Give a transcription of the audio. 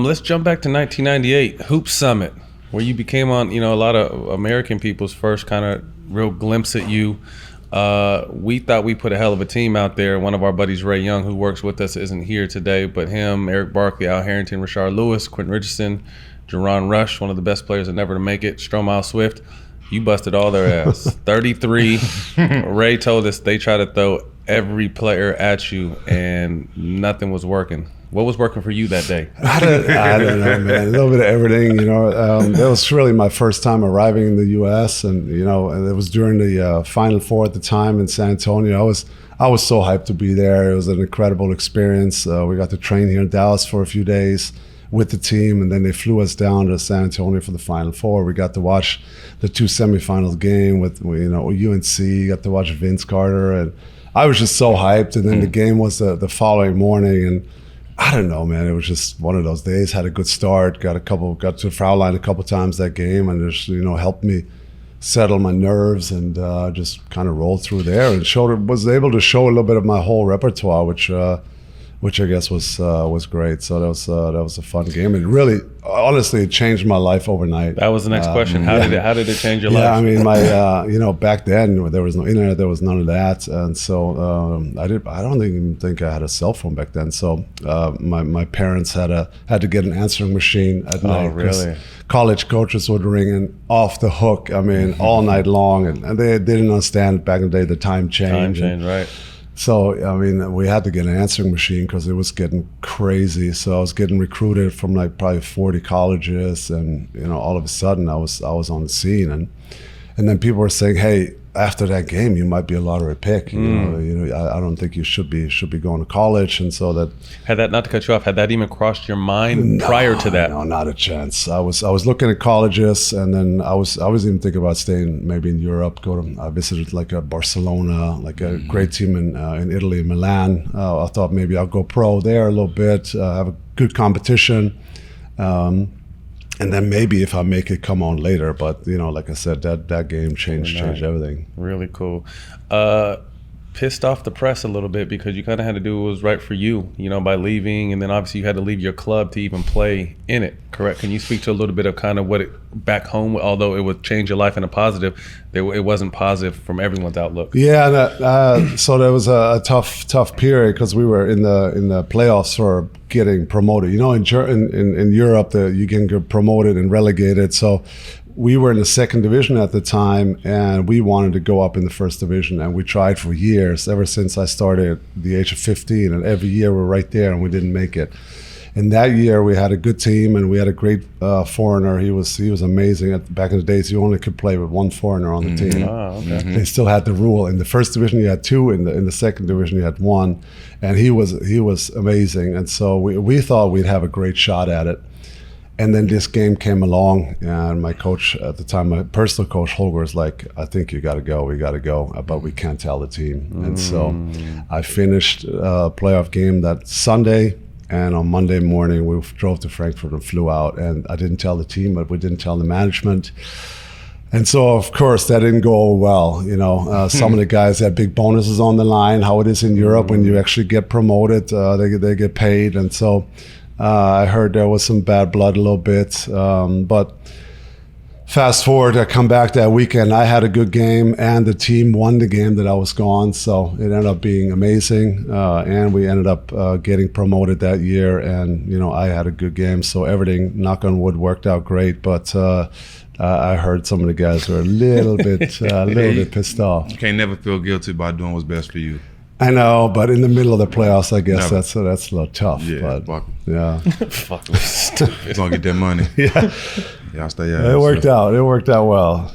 Let's jump back to 1998, Hoop Summit, where you became on, a lot of American people's first kind of real glimpse at you. We thought we put a hell of a team out there. One of our buddies, Ray Young, who works with us, isn't here today, but him, Eric Barkley, Al Harrington, Rashard Lewis, Quentin Richardson, Jerron Rush, one of the best players never to make it, Stromile Swift. You busted all their ass. 33. Ray told us they tried to throw every player at you, and nothing was working. What was working for you that day? I don't know, man. A little bit of everything, It was really my first time arriving in the U.S., and it was during the Final Four at the time in San Antonio. I was so hyped to be there. It was an incredible experience. We got to train here in Dallas for a few days with the team, and then they flew us down to San Antonio for the Final Four. We got to watch the 2 semifinals game with UNC. Got to watch Vince Carter, and I was just so hyped. And then the game was the following morning, and I don't know, man. It was just one of those days. Had a good start. Got to the foul line a couple times that game, and just helped me settle my nerves and just kind of roll through there and was able to show a little bit of my whole repertoire, which I guess was great. So that was a fun game, and really, honestly, it changed my life overnight. That was the next question. How did it change your life? Yeah, I mean, my back then there was no internet, there was none of that, and so I don't even think I had a cell phone back then. So my parents had to get an answering machine at night. Oh, really? College coaches would ring in off the hook. I mean, all night long, and they didn't understand back in the day the time change. Right. So, I mean, we had to get an answering machine because it was getting crazy. So I was getting recruited from probably 40 colleges, and all of a sudden I was on the scene, and then people were saying, "Hey, after that game, you might be a lottery pick. I don't think you should be going to college." And so that not to cut you off, had that even crossed your mind prior to that? No, not a chance. I was looking at colleges, and then I was even thinking about staying maybe in Europe. I visited Barcelona, a great team in Italy, Milan. I thought maybe I'll go pro there a little bit, have a good competition. And then maybe if I make it, come on later. But like I said, that game changed everything. Really cool. Pissed off the press a little bit because you kind of had to do what was right for you, by leaving, and then obviously you had to leave your club to even play in it. Correct? Can you speak to a little bit of kind of what it back home? Although it would change your life in a positive, it wasn't positive from everyone's outlook. Yeah, so there was a tough period because we were in the playoffs for getting promoted. In Europe, you can get promoted and relegated. So we were in the second division at the time, and we wanted to go up in the first division, and we tried for years, ever since I started at the age of 15, and every year we're right there, and we didn't make it. And that year we had a good team, and we had a great foreigner. He was amazing. Back in the days, you only could play with one foreigner on the team. Oh, okay. They still had the rule. In the first division, you had 2. In the second division, you had 1. And he was amazing. And so we thought we'd have a great shot at it. And then this game came along, and my coach at the time, my personal coach, Holger, was like, "I think you got to go. We got to go, but we can't tell the team." And so I finished a playoff game that Sunday, and on Monday morning we drove to Frankfurt and flew out. And I didn't tell the team, but we didn't tell the management. And so, of course, that didn't go over well. Some of the guys had big bonuses on the line. How it is in Europe when you actually get promoted, they get paid, and so. I heard there was some bad blood a little bit, but fast forward, I come back that weekend, I had a good game, and the team won the game that I was gone, so it ended up being amazing, and we ended up getting promoted that year, and I had a good game, so everything, knock on wood, worked out great, but I heard some of the guys were a little bit pissed off. You can't never feel guilty about doing what's best for you. I know, but in the middle of the playoffs, I guess that's a little tough. Yeah, but yeah. Fuck, stupid. It's gonna get that money. Yeah, Y'all stay out. It worked out. It worked out well.